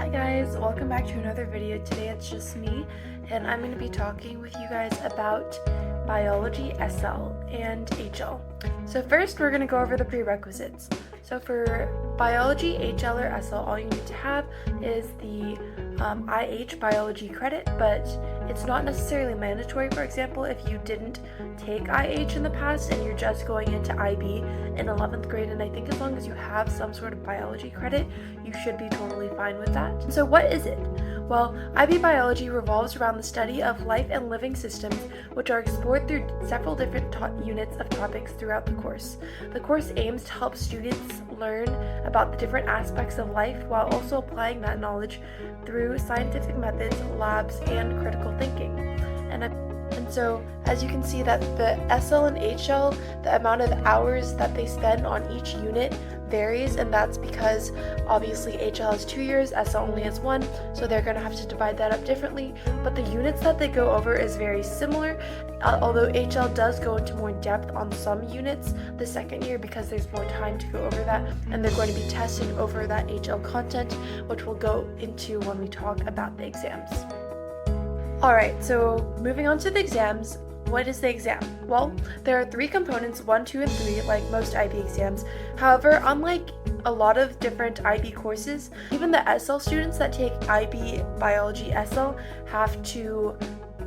Hi guys, welcome back to another video. Today it's just me and I'm going to be talking with you guys about biology SL and HL. So first we're going to go over the prerequisites. So for biology HL or SL, all you need to have is the IH biology credit, but it's not necessarily mandatory. For example, if you didn't take IH in the past and you're just going into IB in 11th grade, and I think as long as you have some sort of biology credit, you should be totally fine with that. So what is it? Well, IB biology revolves around the study of life and living systems, which are explored through several different units of topics throughout the course. The course aims to help students learn about the different aspects of life while also applying that knowledge through scientific methods, labs, and critical thinking. And so, as you can see that the SL and HL, the amount of hours that they spend on each unit varies, and that's because obviously HL has 2 years, SL only has 1, so they're going to have to divide that up differently. But the units that they go over is very similar, although HL does go into more depth on some units the second year because there's more time to go over that, and they're going to be testing over that HL content, which we'll go into when we talk about the exams. Alright, so moving on to the exams. What is the exam? Well, there are 3 components, 1, 2, and 3, like most IB exams. However, unlike a lot of different IB courses, even the SL students that take IB Biology SL have to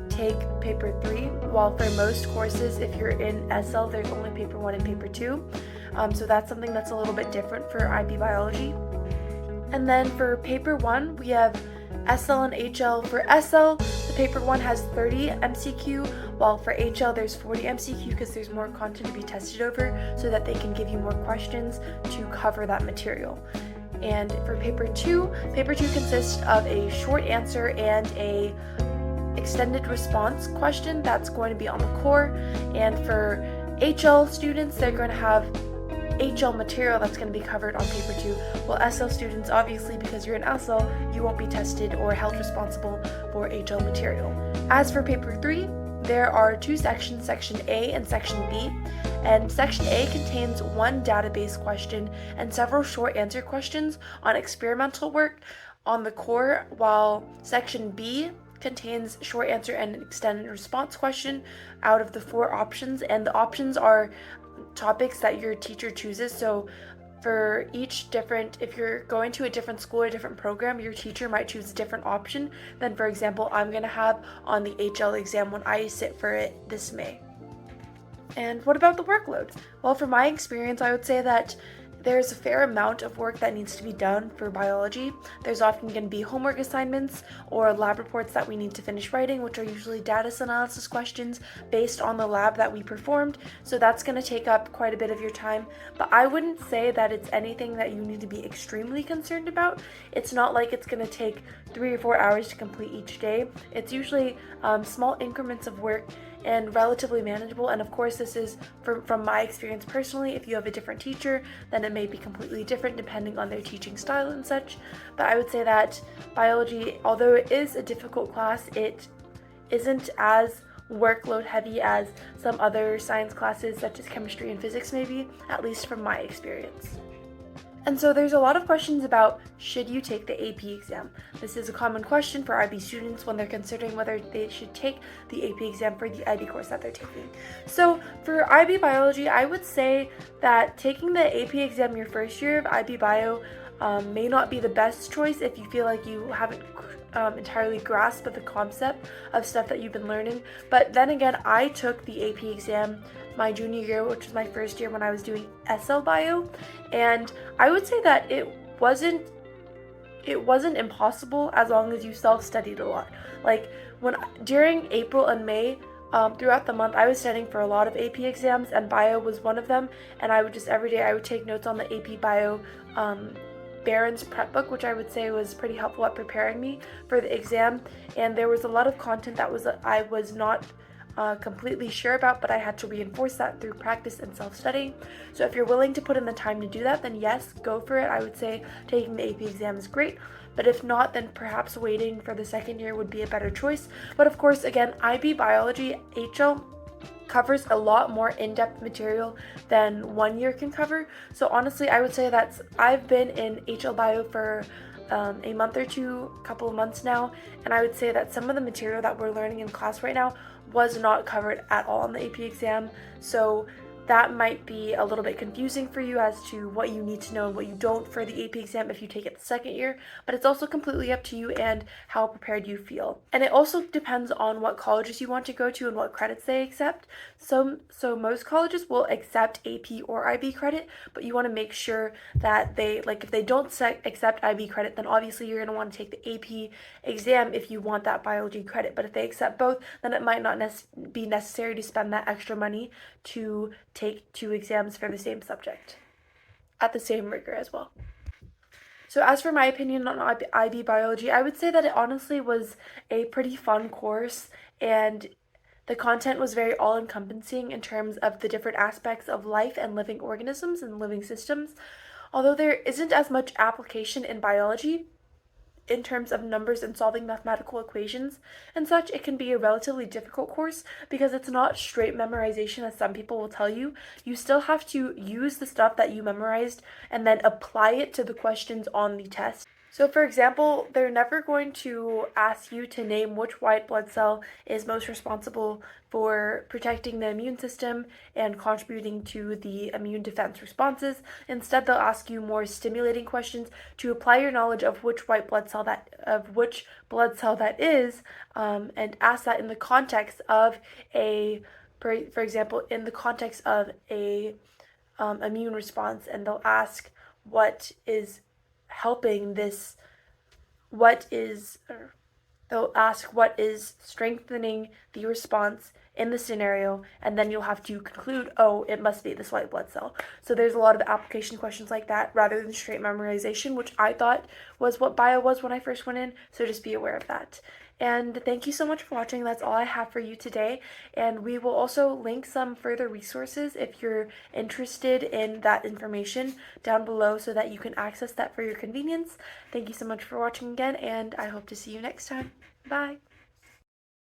take paper 3, while for most courses, if you're in SL, there's only paper 1 and paper 2. So that's something that's a little bit different for IB Biology. And then for paper 1, we have SL and HL. For SL, the paper 1 has 30 MCQ, while for HL there's 40 MCQ because there's more content to be tested over so that they can give you more questions to cover that material. And for paper 2 consists of a short answer and a extended response question that's going to be on the core. And for HL students, they're going to have HL material that's going to be covered on paper 2, while SL students, obviously because you're in SL, you won't be tested or held responsible for HL material. As for paper 3, there are 2 sections, section A and section B, and section A contains 1 database question and several short answer questions on experimental work on the core, while section B contains short answer and an extended response question out of the 4 options, and the options are topics that your teacher chooses. So for each different, if you're going to a different school or a different program, your teacher might choose a different option than, for example, I'm going to have on the HL exam when I sit for it this May. And what about the workload? Well, from my experience, I would say that there's a fair amount of work that needs to be done for biology. There's often going to be homework assignments or lab reports that we need to finish writing, which are usually data analysis questions based on the lab that we performed. So that's going to take up quite a bit of your time. But I wouldn't say that it's anything that you need to be extremely concerned about. It's not like it's going to take 3 or 4 hours to complete each day. It's usually small increments of work and relatively manageable. And of course, this is from my experience personally. If you have a different teacher, then it may be completely different depending on their teaching style and such. But I would say that biology, although it is a difficult class, it isn't as workload heavy as some other science classes such as chemistry and physics maybe, at least from my experience. And so there's a lot of questions about, should you take the AP exam? This is a common question for IB students when they're considering whether they should take the AP exam for the IB course that they're taking. So for IB Biology, I would say that taking the AP exam your first year of IB Bio may not be the best choice if you feel like you haven't entirely grasped the concept of stuff that you've been learning. But then again, I took the AP exam my junior year, which was my first year when I was doing SL Bio, and I would say that it wasn't impossible as long as you self-studied a lot. Like during April and May, throughout the month, I was studying for a lot of AP exams, and Bio was one of them, and I would just every day I would take notes on the AP Bio Barron's prep book, which I would say was pretty helpful at preparing me for the exam. And there was a lot of content that I was not completely sure about, but I had to reinforce that through practice and self-studying. So if you're willing to put in the time to do that, then yes, go for it. I would say taking the AP exam is great, but if not, then perhaps waiting for the second year would be a better choice. But of course, again, IB Biology HL covers a lot more in-depth material than 1 year can cover. So honestly, I would say that I've been in HL Bio for a month or two, couple of months now, and I would say that some of the material that we're learning in class right now was not covered at all in the AP exam. So that might be a little bit confusing for you as to what you need to know and what you don't for the AP exam if you take it the second year, but it's also completely up to you and how prepared you feel. And it also depends on what colleges you want to go to and what credits they accept. So most colleges will accept AP or IB credit, but you want to make sure that they, like, if they don't accept IB credit, then obviously you're going to want to take the AP exam if you want that biology credit. But if they accept both, then it might not be necessary to spend that extra money to take 2 exams for the same subject at the same rigor as well. So as for my opinion on IB biology, I would say that it honestly was a pretty fun course, and the content was very all-encompassing in terms of the different aspects of life and living organisms and living systems. Although there isn't as much application in biology, in terms of numbers and solving mathematical equations and such, it can be a relatively difficult course because it's not straight memorization as some people will tell you. You still have to use the stuff that you memorized and then apply it to the questions on the test. So for example, they're never going to ask you to name which white blood cell is most responsible for protecting the immune system and contributing to the immune defense responses. Instead, they'll ask you more stimulating questions to apply your knowledge of which blood cell that is, and ask that in the context of for example, in the context of a immune response, and they'll ask what is strengthening the response in the scenario, and then you'll have to conclude, oh, it must be this white blood cell. So there's a lot of application questions like that rather than straight memorization, which I thought was what bio was when I first went in, so just be aware of that. And thank you so much for watching. That's all I have for you today. And we will also link some further resources if you're interested in that information down below so that you can access that for your convenience. Thank you so much for watching again, and I hope to see you next time. Bye.